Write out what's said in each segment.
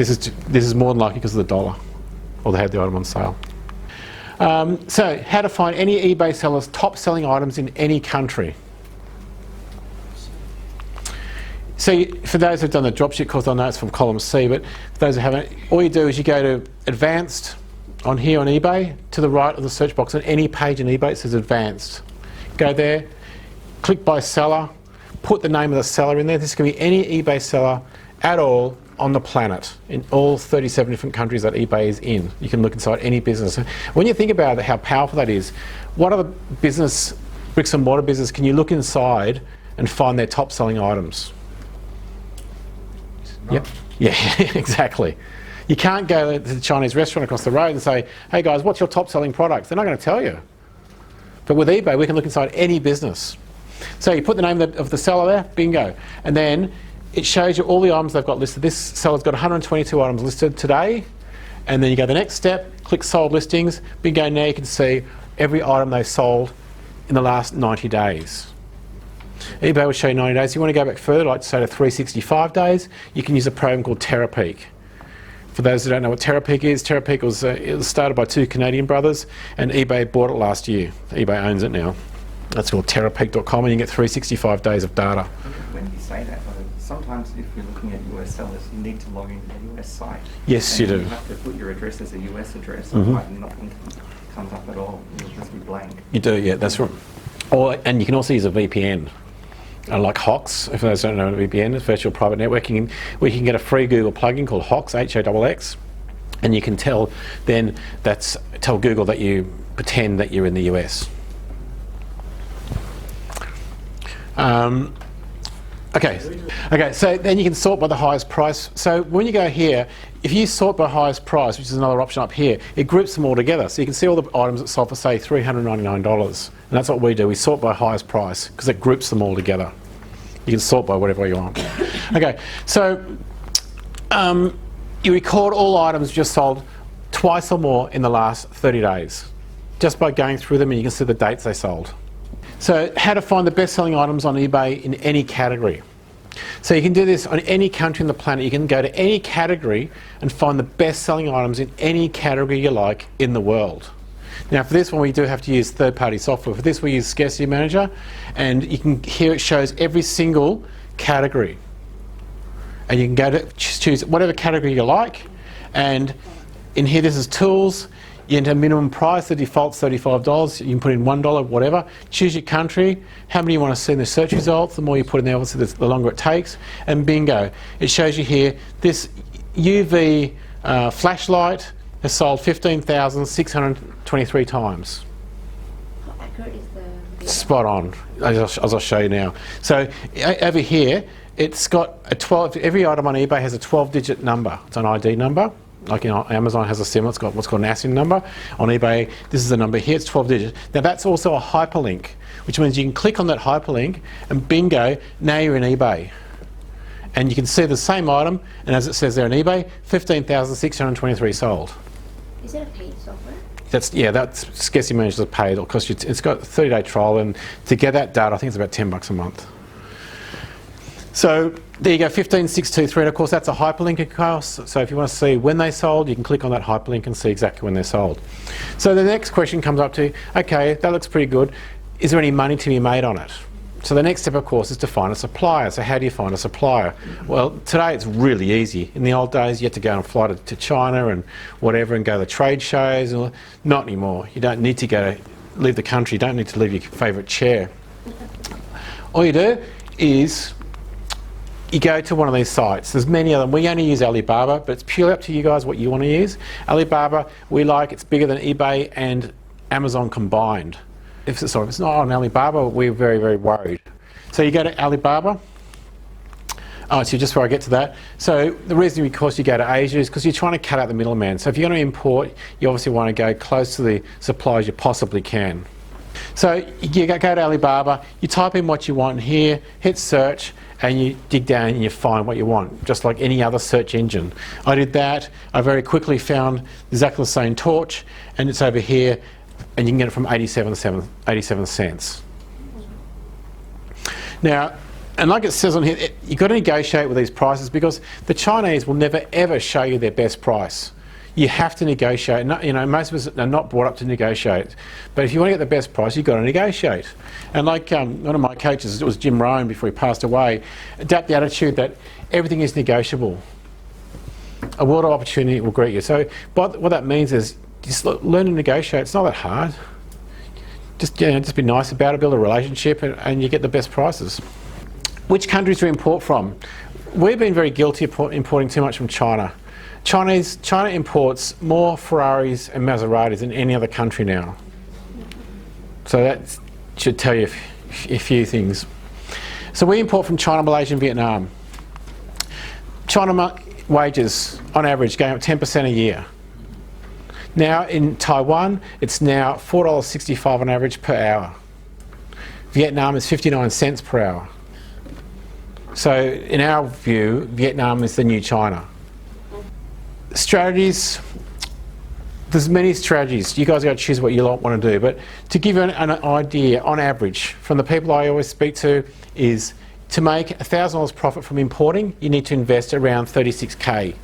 This is more than likely because of the dollar, or they had the item on sale. So, how to find any eBay seller's top selling items in any country. So, for those who've done the dropship course, I know it's from column C, but for those who haven't, all you do is you go to Advanced on here on eBay, to the right of the search box on any page in eBay it says Advanced. Go there, click by seller, put the name of the seller in there. This can be any eBay seller at all on the planet, in all 37 different countries that eBay is in. You can look inside any business. When you think about it, how powerful that is, what other business, bricks and mortar business, can you look inside and find their top selling items? Yep. Yeah, exactly. You can't go to the Chinese restaurant across the road and say, hey guys, what's your top selling products? They're not going to tell you. But with eBay, we can look inside any business. So you put the name of the seller there, bingo. And then it shows you all the items they've got listed. This seller's got 122 items listed today. And then you go the next step, click sold listings, bingo, now you can see every item they sold in the last 90 days. eBay will show you 90 days. If you want to go back further, like say to 365 days, you can use a program called TerraPeak. For those who don't know what TerraPeak is, TerraPeak was it was started by two Canadian brothers, and eBay bought it last year. eBay owns it now. That's called TerraPeak.com, and you get 365 days of data. When you say that, sometimes if you're looking at US sellers, you need to log into the US site. Yes, you do. You have to put your address as a US address, Mm-hmm. nothing comes up at all. It'll just be blank. You do, yeah, that's right. And you can also use a VPN. Like HOX, if those don't know what a VPN is, virtual private networking, where you can get a free Google plugin called HOX, H-O-X, and you can tell Google that you pretend that you're in the US. Okay, so then you can sort by the highest price. So when you go here, if you sort by highest price, which is another option up here, it groups them all together. So you can see all the items that sold for, say, $399. And that's what we do. We sort by highest price because it groups them all together. You can sort by whatever you want. Okay, so you record all items just sold twice or more in the last 30 days. Just by going through them, and you can see the dates they sold. So how to find the best-selling items on eBay in any category. So you can do this on any country on the planet. You can go to any category and find the best-selling items in any category you like in the world. Now for this one we do have to use third-party software. For this we use Scarcity Manager, and you can here it shows every single category. And you can go to choose whatever category you like, and in here this is tools. You enter minimum price, the default's $35, you can put in $1, whatever. Choose your country, how many you want to see in the search results. The more you put in there, obviously the longer it takes. And bingo, it shows you here, this UV flashlight has sold 15,623 times. How accurate is the... Spot on, as I'll show you now. So over here, it's got a 12, every item on eBay has a 12-digit number. It's an ID number. Like Amazon has a similar, it's got what's called an ASIN number. On eBay, this is the number here, it's 12 digits. Now that's also a hyperlink, which means you can click on that hyperlink and bingo, now you're in eBay. And you can see the same item, and as it says there on eBay, 15,623 sold. Is it a paid software? That's Scarcity Manager is paid. It'll cost you, it's got a 30-day trial, and to get that data, I think it's about $10 a month. So there you go, 15,623, and of course that's a hyperlink of course. So if you want to see when they sold, you can click on that hyperlink and see exactly when they're sold. So the next question comes up to, okay, that looks pretty good. Is there any money to be made on it? So the next step, of course, is to find a supplier. So how do you find a supplier? Well, today it's really easy. In the old days, you had to go and fly to China and whatever and go to trade shows. Not anymore. You don't need to leave the country. You don't need to leave your favourite chair. All you do is you go to one of these sites. There's many of them. We only use Alibaba, but it's purely up to you guys what you want to use. Alibaba, we like, it's bigger than eBay and Amazon combined. If it's not on Alibaba, we're very, very worried. So you go to Alibaba. Oh, so just before I get to that. So the reason, of course, you go to Asia is because you're trying to cut out the middleman. So if you're going to import, you obviously want to go close to the suppliers you possibly can. So you go to Alibaba, you type in what you want here, hit search, and you dig down and you find what you want, just like any other search engine. I did that. I very quickly found exactly the same torch, and it's over here, and you can get it from 87 cents. Now, And like it says on here, you've got to negotiate with these prices because the Chinese will never ever show you their best price. You have to negotiate. You know, most of us are not brought up to negotiate. But if you want to get the best price, you've got to negotiate. And like one of my coaches, it was Jim Rohn before he passed away, adapt the attitude that everything is negotiable. A world of opportunity will greet you. So what that means is just learn to negotiate. It's not that hard. Just be nice about it, build a relationship, and you get the best prices. Which countries do we import from? We've been very guilty of importing too much from China. China imports more Ferraris and Maseratis than any other country now. So that should tell you a few things. So we import from China, Malaysia and Vietnam. China wages, on average, going up 10% a year. Now in Taiwan, it's now $4.65 on average per hour. Vietnam is 59 cents per hour. So in our view, Vietnam is the new China. Strategies, there's many strategies. You guys got to choose what you want to do. But to give you an idea, on average, from the people I always speak to, is to make $1,000 profit from importing, you need to invest around 36K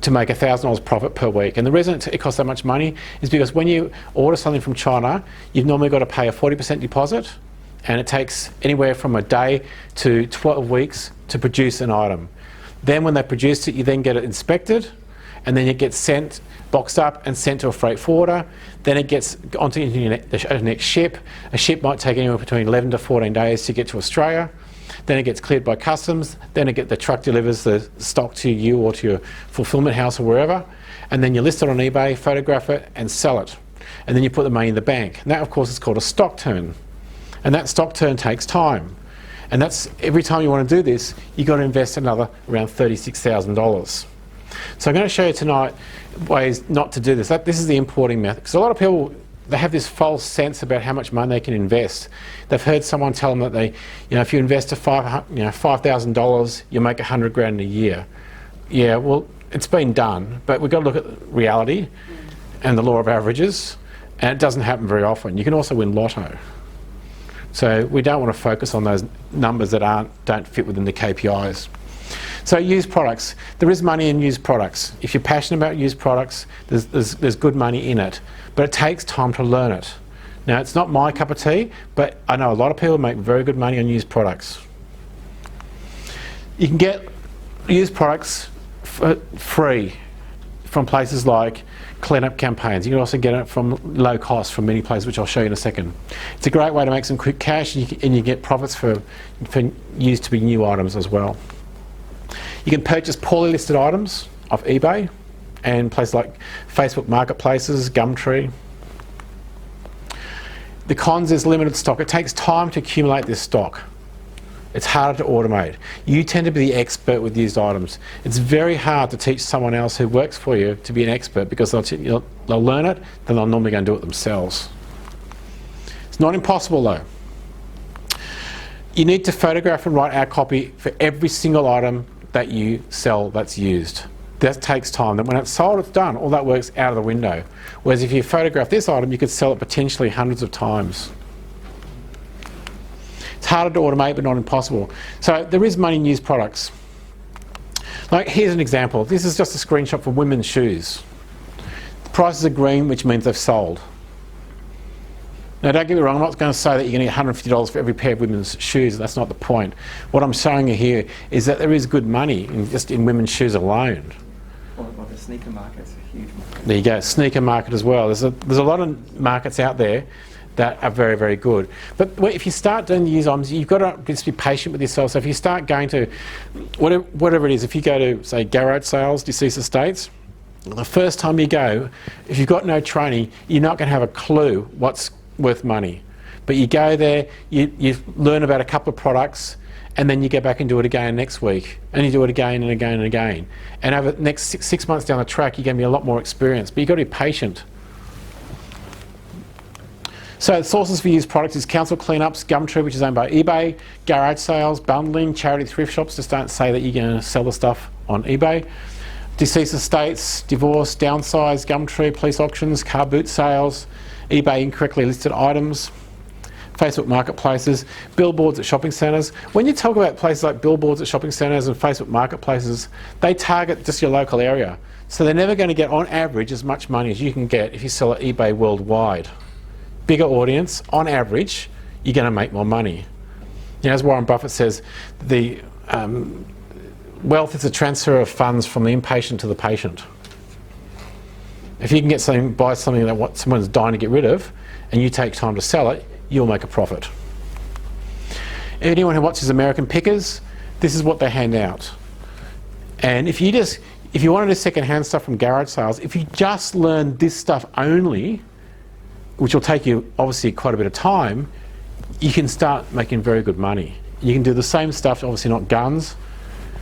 to make $1,000 profit per week. And the reason it costs that much money is because when you order something from China, you've normally got to pay a 40% deposit, and it takes anywhere from a day to 12 weeks to produce an item. Then when they produce it, you then get it inspected, and then it gets sent, boxed up and sent to a freight forwarder. Then it gets onto the next ship. A ship might take anywhere between 11 to 14 days to get to Australia. Then it gets cleared by customs. Then the truck delivers the stock to you or to your fulfillment house or wherever. And then you list it on eBay, photograph it and sell it. And then you put the money in the bank. And that, of course, is called a stock turn. And that stock turn takes time. And that's, every time you want to do this, you've got to invest another around $36,000. So I'm going to show you tonight ways not to do this. This is the importing method. Because a lot of people, they have this false sense about how much money they can invest. They've heard someone tell them that they, if you invest $5,000, you'll make 100 grand a year. Yeah, well, it's been done, but we've got to look at reality and the law of averages, and it doesn't happen very often. You can also win lotto. So we don't want to focus on those numbers that don't fit within the KPIs. So used products. There is money in used products. If you're passionate about used products, there's good money in it. But it takes time to learn it. Now, it's not my cup of tea, but I know a lot of people make very good money on used products. You can get used products for free from places like clean-up campaigns. You can also get it from low cost from many places, which I'll show you in a second. It's a great way to make some quick cash, and you get profits for used to be new items as well. You can purchase poorly listed items off eBay and places like Facebook marketplaces, Gumtree. The cons is limited stock. It takes time to accumulate this stock. It's harder to automate. You tend to be the expert with used items. It's very hard to teach someone else who works for you to be an expert, because they'll learn it, then they'll normally go and do it themselves. It's not impossible though. You need to photograph and write our copy for every single item that you sell that's used. That takes time. Then when it's sold, it's done. All that work's out of the window. Whereas if you photograph this item, you could sell it potentially hundreds of times. It's harder to automate, but not impossible. So there is money in used products. Like, here's an example. This is just a screenshot for women's shoes. The prices are green, which means they've sold. Now, don't get me wrong, I'm not going to say that you're going to get $150 for every pair of women's shoes. That's not the point. What I'm showing you here is that there is good money just in women's shoes alone. Well, the sneaker market's a huge market. There you go, sneaker market as well. There's a lot of markets out there that are very, very good. But if you start doing the used items, you've got to just be patient with yourself. So if you start going to, whatever it is, if you go to, say, garage sales, deceased estates, the first time you go, if you've got no training, you're not going to have a clue what's worth money. But you go there, you learn about a couple of products, and then you go back and do it again next week, and you do it again and again and again. And over the next six months down the track, you're going to be a lot more experienced, but you've got to be patient. So sources for used products is council cleanups, Gumtree, which is owned by eBay, garage sales, bundling, charity thrift shops. Just don't say that you're going to sell the stuff on eBay. Deceased estates, divorce, downsize, Gumtree, police auctions, car boot sales, eBay incorrectly listed items, Facebook marketplaces, billboards at shopping centres. When you talk about places like billboards at shopping centres and Facebook marketplaces, they target just your local area. So they're never going to get, on average, as much money as you can get if you sell at eBay worldwide. Bigger audience, on average, you're going to make more money. You know, as Warren Buffett says, the wealth is a transfer of funds from the impatient to the patient. If you can get something, buy something that what someone's dying to get rid of, and you take time to sell it, you'll make a profit. Anyone who watches American Pickers, this is what they hand out. And if you want to do second-hand stuff from garage sales, if you just learn this stuff only, which will take you obviously quite a bit of time, you can start making very good money. You can do the same stuff, obviously not guns,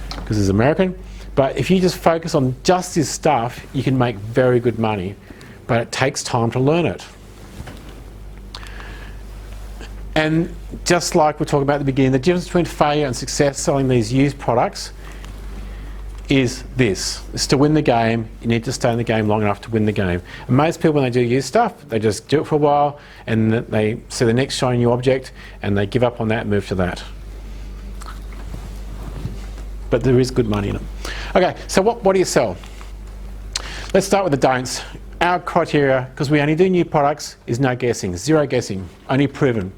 because it's American, but if you just focus on just this stuff, you can make very good money, but it takes time to learn it. And just like we're talking about at the beginning, the difference between failure and success selling these used products is this. It's to win the game, you need to stay in the game long enough to win the game. And most people, when they do used stuff, they just do it for a while and they see the next shiny new object and they give up on that and move to that. But there is good money in it. Okay, so what do you sell? Let's start with the don'ts. Our criteria, because we only do new products, is no guessing, zero guessing, only proven.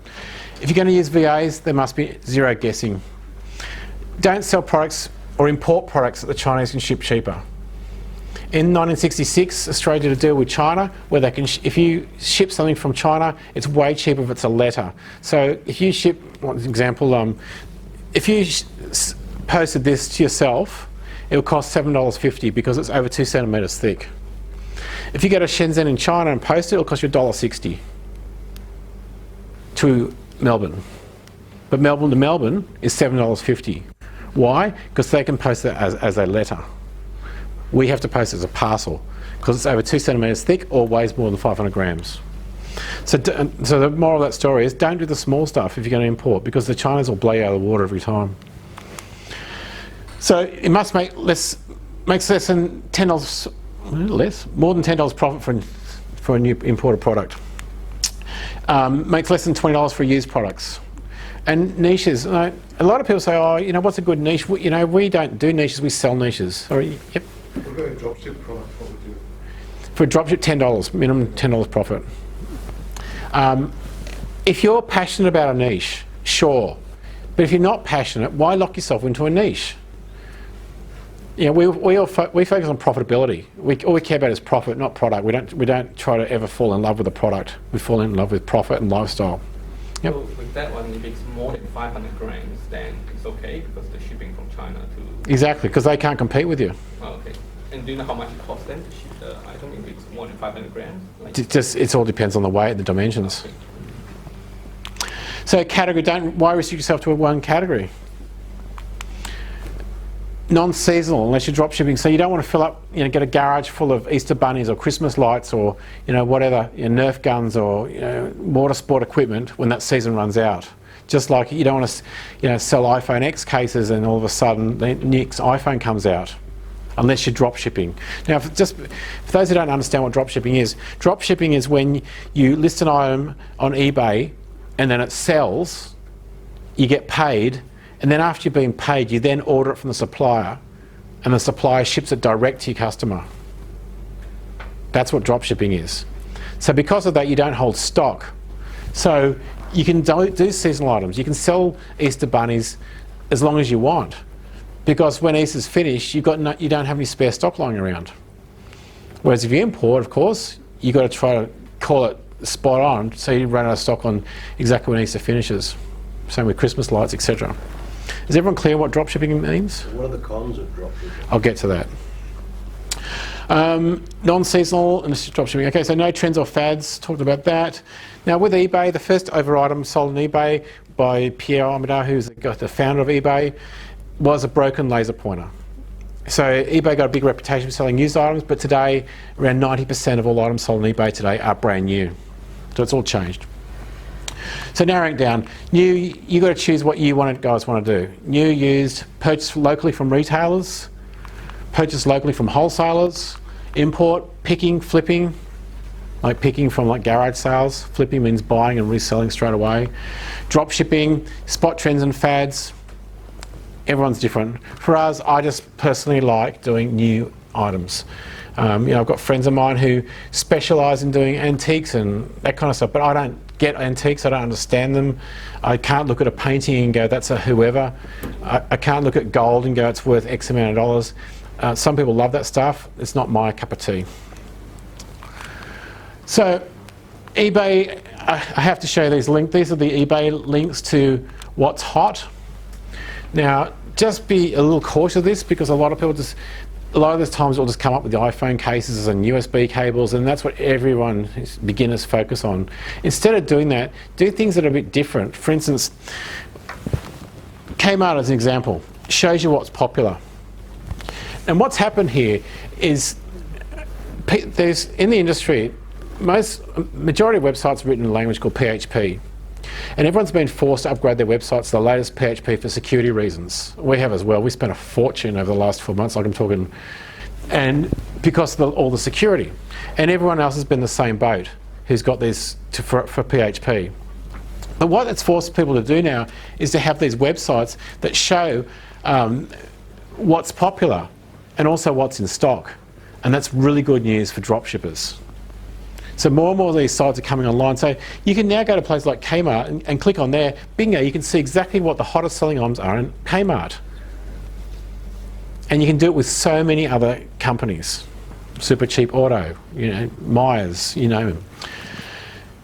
If you're going to use VAs, there must be zero guessing. Don't sell products or import products that the Chinese can ship cheaper. In 1966, Australia did a deal with China where they can, if you ship something from China, it's way cheaper if it's a letter. So if you ship, for example, if you posted this to yourself, it will cost $7.50 because it's over 2 centimetres thick. If you go to Shenzhen in China and post it, it'll cost you $1.60 to Melbourne. But Melbourne to Melbourne is $7.50. Why? Because they can post it as a letter. We have to post it as a parcel because it's over 2 centimetres thick or weighs more than 500 grams. So the moral of that story is don't do the small stuff if you're going to import because the Chinese will blow you out of the water every time. So it must makes less than $10, more than $10 profit for a new imported product. Makes less than $20 for used products. And niches, a lot of people say, oh, you know, what's a good niche? We don't do niches, we sell niches. Sorry, yep. What about a dropship product? What would you do? For a dropship, $10, minimum $10 profit. If you're passionate about a niche, sure. But if you're not passionate, why lock yourself into a niche? You know, we focus on profitability. All we care about is profit, not product. We don't try to ever fall in love with a product. We fall in love with profit and lifestyle. Yep. So with that one, if it's more than 500 grams, then it's okay because the shipping from China to... Exactly, because they can't compete with you. Oh, okay. And do you know how much it costs them to ship the item if it's more than 500 grams? Like It all depends on the weight and the dimensions. Okay. So category, why restrict yourself to one category? Non-seasonal, unless you're drop shipping. So you don't want to fill up, get a garage full of Easter bunnies or Christmas lights or, whatever, Nerf guns or, water sport equipment when that season runs out. Just like you don't want to, sell iPhone X cases and all of a sudden the next iPhone comes out, unless you're drop shipping. Now, for those who don't understand what drop shipping is when you list an item on eBay and then it sells, you get paid. And then after you've been paid, you then order it from the supplier and the supplier ships it direct to your customer. That's what dropshipping is. So because of that, you don't hold stock. So you can do seasonal items. You can sell Easter bunnies as long as you want because when Easter's finished, you don't have any spare stock lying around. Whereas if you import, of course, you've got to try to call it spot on so you run out of stock on exactly when Easter finishes. Same with Christmas lights, etc. Is everyone clear what dropshipping means? What are the cons of dropshipping? I'll get to that. Non-seasonal and dropshipping. Okay, so no trends or fads. Talked about that. Now with eBay, the first over item sold on eBay by Pierre Amidar, who's the founder of eBay, was a broken laser pointer. So eBay got a big reputation for selling used items, but today around 90% of all items sold on eBay today are brand new. So it's all changed. So narrowing it down, new, you got to choose what you guys want to do. New, used, purchase locally from retailers, purchase locally from wholesalers, import, picking, flipping, like picking from like garage sales. Flipping means buying and reselling straight away. Drop shipping, spot trends and fads. Everyone's different. For us, I just personally like doing new items. I've got friends of mine who specialise in doing antiques and that kind of stuff, but I don't get antiques, I don't understand them. I can't look at a painting and go, that's a whoever. I can't look at gold and go, it's worth X amount of dollars. Some people love that stuff. It's not my cup of tea. So eBay, I have to show you these links. These are the eBay links to what's hot. Now, just be a little cautious of this, because a lot of the times it'll just come up with the iPhone cases and USB cables, and that's what everyone, beginners, focus on. Instead of doing that, do things that are a bit different. For instance, Kmart as an example, shows you what's popular. And what's happened here is, there's, in the industry, majority of websites are written in a language called PHP. And everyone's been forced to upgrade their websites to the latest PHP for security reasons. We have as well. We spent a fortune over the last 4 months, like I'm talking, and because of all the security. And everyone else has been the same boat, who's got this for PHP. But what it's forced people to do now is to have these websites that show what's popular and also what's in stock. And that's really good news for dropshippers. So more and more of these sites are coming online. So you can now go to places like Kmart and click on there. Bingo, you can see exactly what the hottest selling items are in Kmart. And you can do it with so many other companies. Super Cheap Auto, Myers, you name them.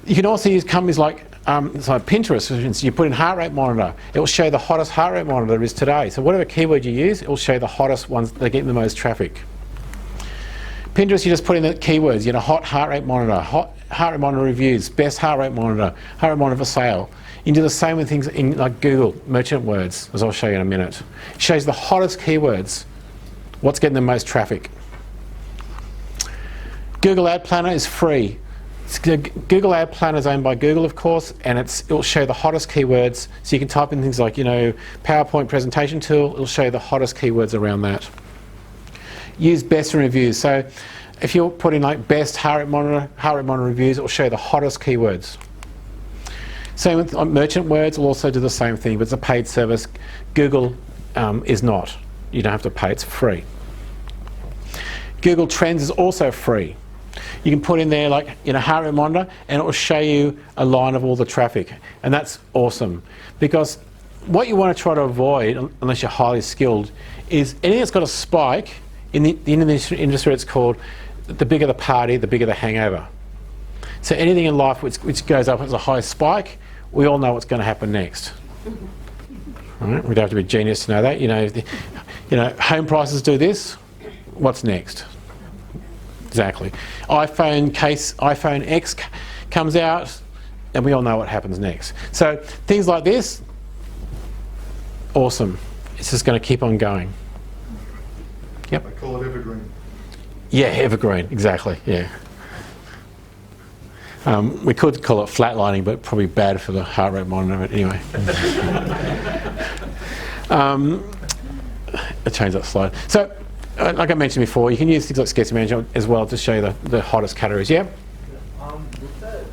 You can also use companies like Pinterest. For instance, you put in heart rate monitor, it will show the hottest heart rate monitor there is today. So whatever keyword you use, it will show the hottest ones that get the most traffic. Pinterest, you just put in the keywords, hot heart rate monitor, hot heart rate monitor reviews, best heart rate monitor for sale. You can do the same with things in like Google, merchant words, as I'll show you in a minute. It shows the hottest keywords, what's getting the most traffic. Google Ad Planner is free. Google Ad Planner is owned by Google, of course, and it'll show the hottest keywords. So you can type in things like, PowerPoint presentation tool, it'll show you the hottest keywords around that. Use best in reviews. So if you're putting like best heart rate monitor reviews, it will show you the hottest keywords. Same with merchant words, will also do the same thing, but it's a paid service. Google is not. You don't have to pay, it's free. Google Trends is also free. You can put in there like heart rate monitor, and it will show you a line of all the traffic, and that's awesome. Because what you want to try to avoid, unless you're highly skilled, is anything that's got a spike. In the industry, it's called the bigger the party, the bigger the hangover. So anything in life which goes up as a high spike, we all know what's going to happen next. Right? We don't have to be a genius to know that. Home prices do this. What's next? Exactly. iPhone X comes out, and we all know what happens next. So things like this, awesome. It's just going to keep on going. Yep. I call it evergreen. Yeah, evergreen, exactly, yeah. We could call it flatlining, but probably bad for the heart rate monitor, but anyway. I'll change that slide. So, like I mentioned before, you can use things like scarcity management as well to show you the hottest categories, yeah? With that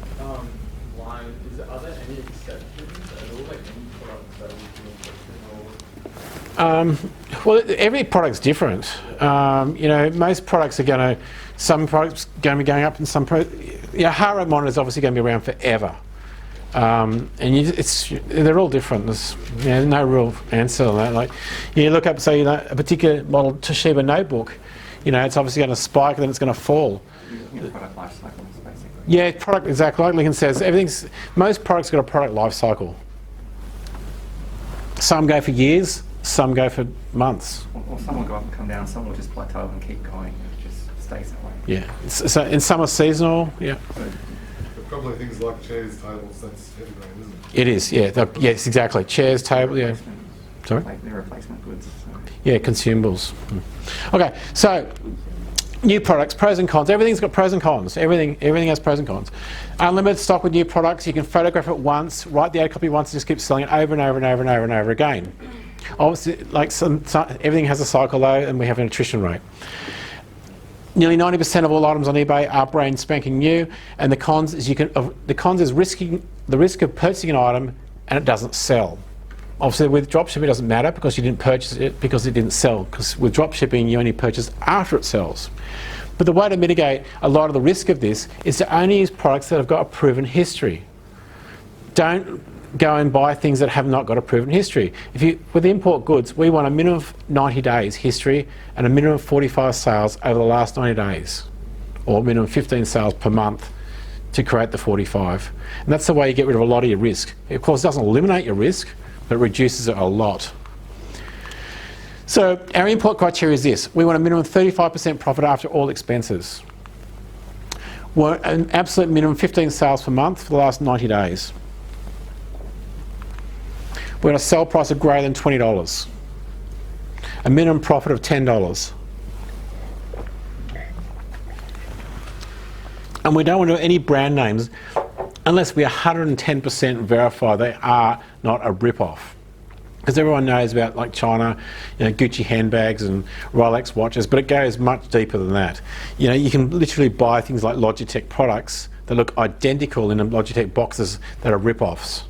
line, are there any exceptions at all, like any products that we can well, every product's different. Most products are going to, some products are going to be going up, and some heart rate monitor is obviously going to be around forever. And they're all different. There's no real answer on that. Like, you look up, say, a particular model Toshiba notebook, it's obviously going to spike and then it's going to fall. Product life cycles, basically. Yeah, product, exactly. Like Lincoln says, most products got a product life cycle. Some go for years, some go for months. Or some will go up and come down, some will just plateau and keep going. It just stays that way. Yeah. So, and some are seasonal. Yeah. But probably things like chairs, tables, that's evergreen, isn't it? It is. Yeah. Yes, exactly. Chairs, table. Yeah. Sorry. They're replacement goods. So. Yeah, consumables. Okay. So, new products, pros and cons. Everything's got pros and cons. Everything has pros and cons. Unlimited stock with new products. You can photograph it once, write the ad copy once, and just keep selling it over and over and over and over and over again. Obviously, like everything has a cycle though, and we have an attrition rate. Nearly 90% of all items on eBay are brand spanking new, and the cons is risking the risk of purchasing an item and it doesn't sell. Obviously with dropshipping it doesn't matter because you didn't purchase it because it didn't sell, because with dropshipping you only purchase after it sells. But the way to mitigate a lot of the risk of this is to only use products that have got a proven history. Don't go and buy things that have not got a proven history. With import goods, we want a minimum of 90 days history and a minimum of 45 sales over the last 90 days, or minimum 15 sales per month to create the 45. And that's the way you get rid of a lot of your risk. It, of course, doesn't eliminate your risk, but it reduces it a lot. So our import criteria is this. We want a minimum of 35% profit after all expenses. We want an absolute minimum 15 sales per month for the last 90 days. We want a sell price of greater than $20. A minimum profit of $10. And we don't want to do any brand names unless we 110% verify they are not a rip-off. Because everyone knows about, like China, Gucci handbags and Rolex watches, but it goes much deeper than that. You can literally buy things like Logitech products that look identical in Logitech boxes that are rip-offs.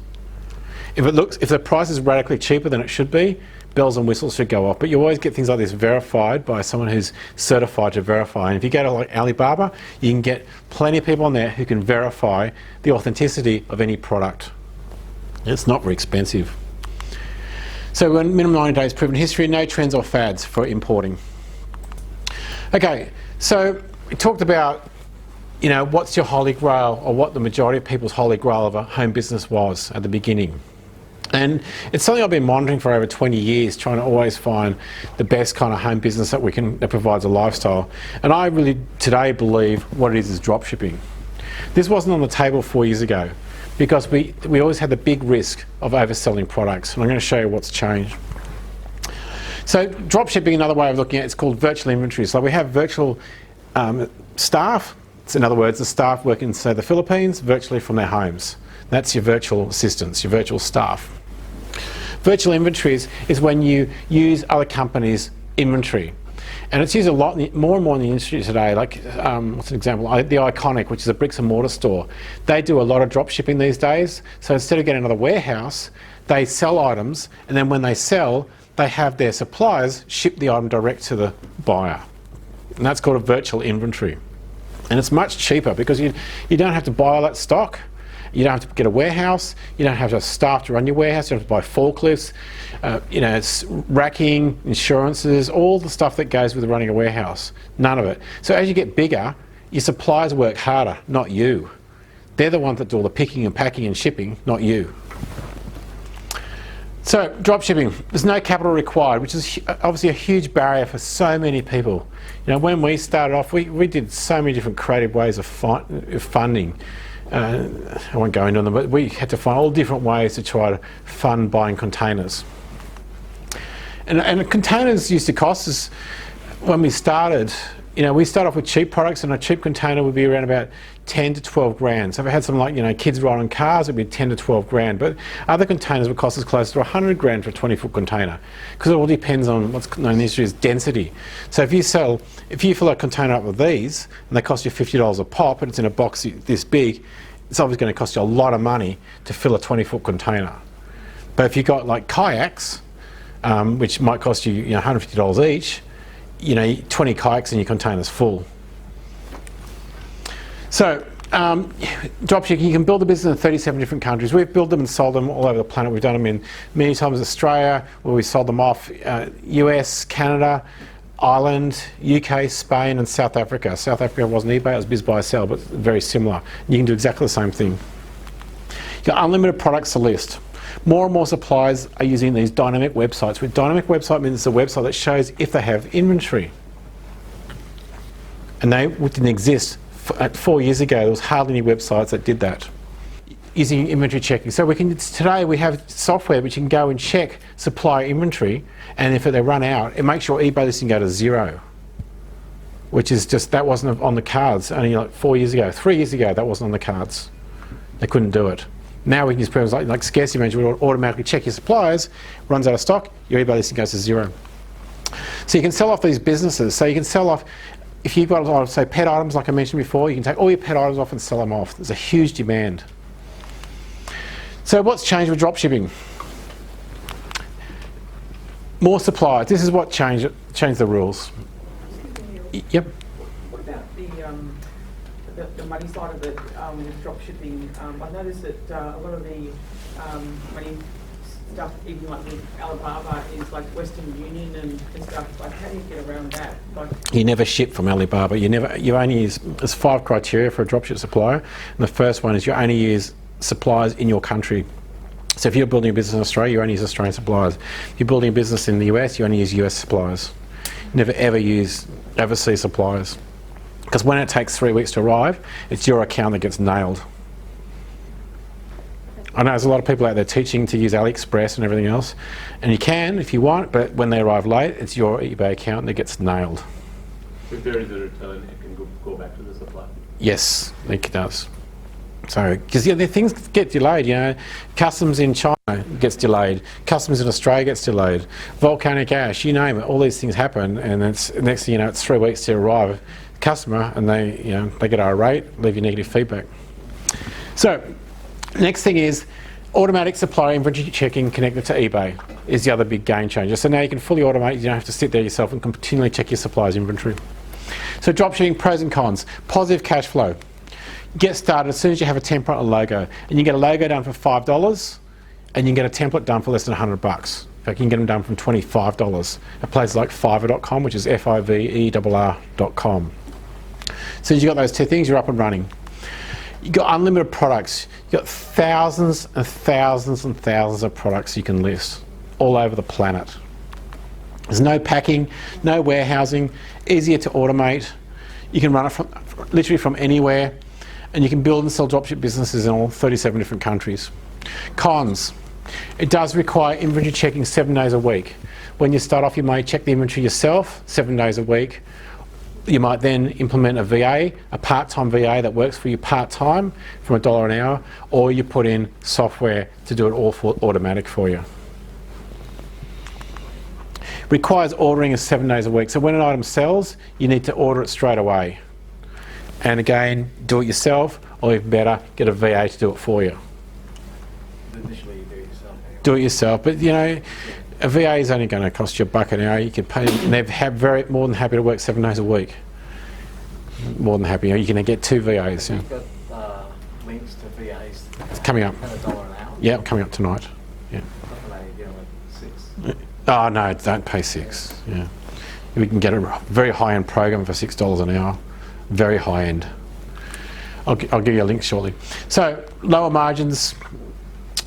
If the price is radically cheaper than it should be, bells and whistles should go off. But you always get things like this verified by someone who's certified to verify. And if you go to like Alibaba, you can get plenty of people on there who can verify the authenticity of any product. It's not very expensive. So we're minimum 90 days proven history, no trends or fads for importing. Okay, so we talked about what's your Holy Grail, or what the majority of people's Holy Grail of a home business was at the beginning. And it's something I've been monitoring for over 20 years, trying to always find the best kind of home business that provides a lifestyle. And I really today believe what it is dropshipping. This wasn't on the table 4 years ago because we always had the big risk of overselling products. And I'm going to show you what's changed. So dropshipping, another way of looking at it, it's called virtual inventory. So we have virtual staff. So in other words, the staff work in, say, the Philippines virtually from their homes. That's your virtual assistants, your virtual staff. Virtual inventories is when you use other companies' inventory. And it's used a lot, more and more in the industry today. Like, what's an example? The Iconic, which is a bricks and mortar store. They do a lot of drop shipping these days. So instead of getting another warehouse, they sell items, and then when they sell, they have their suppliers ship the item direct to the buyer. And that's called a virtual inventory. And it's much cheaper because you don't have to buy all that stock. You don't have to get a warehouse. You don't have to have staff to run your warehouse. You don't have to buy forklifts, it's racking, insurances, all the stuff that goes with running a warehouse. None of it. So as you get bigger, your suppliers work harder, not you. They're the ones that do all the picking and packing and shipping, not you. So drop shipping, there's no capital required, which is obviously a huge barrier for so many people. When we started off, we did so many different creative ways of funding. I won't go into them, but we had to find all different ways to try to fund buying containers. And containers used to cost us, when we started, we start off with cheap products, and a cheap container would be around about 10 to 12 grand. So if I had some like, kids riding cars, it'd be 10 to 12 grand. But other containers would cost us close to 100 grand for a 20-foot container, because it all depends on what's known in the industry as density. So if you fill a container up with these, and they cost you $50 a pop, and it's in a box this big, it's obviously going to cost you a lot of money to fill a 20-foot container. But if you've got like kayaks, which might cost you, $150 each, 20 kayaks and your container's full. So, dropshipping, you can build a business in 37 different countries. We've built them and sold them all over the planet. We've done them in many times Australia, where we sold them off, US, Canada, Ireland, UK, Spain and South Africa. South Africa wasn't eBay, it was Biz Buy Sell, but very similar. You can do exactly the same thing. You've got unlimited products to list. More and more suppliers are using these dynamic websites. With dynamic website means it's a website that shows if they have inventory. And they didn't exist. 4 years ago, there was hardly any websites that did that. Using inventory checking. So today we have software which you can go and check supplier inventory, and if they run out, it makes your eBay listing go to 0. Which is just, that wasn't on the cards only like 4 years ago. 3 years ago, that wasn't on the cards. They couldn't do it. Now we can use programs like scarcity management, will automatically check your suppliers, runs out of stock, your eBay listing goes to 0. So you can sell off these businesses. So you can sell off if you've got, say, pet items, like I mentioned before, you can take all your pet items off and sell them off. There's a huge demand. So what's changed with dropshipping? More suppliers. This is what changed the rules. Yep. What about the money side of it with dropshipping? I noticed that a lot of the money stuff, even like with Alibaba, is like Western Union and stuff. Like, how do you get around that? Like, You never ship from Alibaba. You only use, there's 5 criteria for a dropship supplier, and the first one is you only use suppliers in your country. So if you're building a business in Australia, you only use Australian suppliers. If you're building a business in the US, you only use US suppliers. Never ever use overseas suppliers. Because when it takes 3 weeks to arrive, it's your account that gets nailed. I know there's a lot of people out there teaching to use AliExpress and everything else, and you can if you want, but when they arrive late, it's your eBay account that gets nailed. If there is a return, it can go back to the supplier. Yes, it does. So, because the things get delayed, you know, customs in China gets delayed, customs in Australia gets delayed, volcanic ash, you name it, all these things happen, and it's next thing you know, it's 3 weeks to arrive customer, and they get irate, leave you negative feedback. So, next thing is automatic supplier inventory checking connected to eBay is the other big game changer. So now you can fully automate, you don't have to sit there yourself and continually check your supplier's inventory. So dropshipping pros and cons. Positive cash flow. Get started as soon as you have a template and logo. And you get a logo done for $5 and you can get a template done for less than $100. In fact, you can get them done from $25 at places like Fiverr.com, which is Fiverr.com. So you've got those 2 things, you're up and running. You've got unlimited products. You've got thousands and thousands and thousands of products you can list all over the planet. There's no packing, no warehousing, easier to automate. You can run it literally from anywhere, and you can build and sell dropship businesses in all 37 different countries. Cons. It does require inventory checking 7 days a week. When you start off, you may check the inventory yourself 7 days a week. You might then implement a VA, a part-time VA that works for you part-time from $1 an hour, or you put in software to do it all automatic for you. Requires ordering is 7 days a week. So when an item sells, you need to order it straight away. And again, do it yourself, or even better, get a VA to do it for you. Initially, you do it yourself. Do it yourself, but you know, a VA is only going to cost you $1 an hour. You can pay, and they're more than happy to work 7 days a week. More than happy. You can get 2 VAs. Yeah. You've got links to VAs. It's coming up. At $1 an hour. Yeah, coming up tonight. Yeah. Oh no, don't pay 6. Yeah, we can get a very high-end program for $6 an hour. Very high-end. I'll give you a link shortly. So lower margins.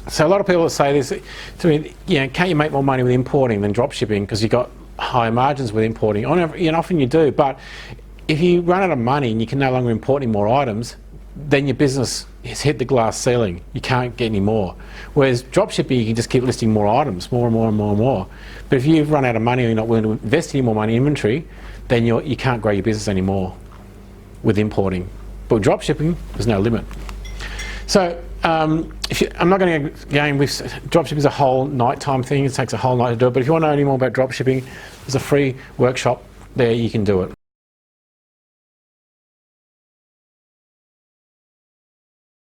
So a lot of people will say this to me, can't you make more money with importing than drop shipping because you've got higher margins with importing? Often you do, but if you run out of money and you can no longer import any more items, then your business has hit the glass ceiling. You can't get any more. Whereas drop shipping, you can just keep listing more items, more and more and more and more. But if you've run out of money or you're not willing to invest any more money in inventory, then you can't grow your business anymore with importing. But with drop shipping, there's no limit. So I'm not going to go in with dropshipping is a whole nighttime thing. It takes a whole night to do it. But if you want to know any more about dropshipping, there's a free workshop there. You can do it.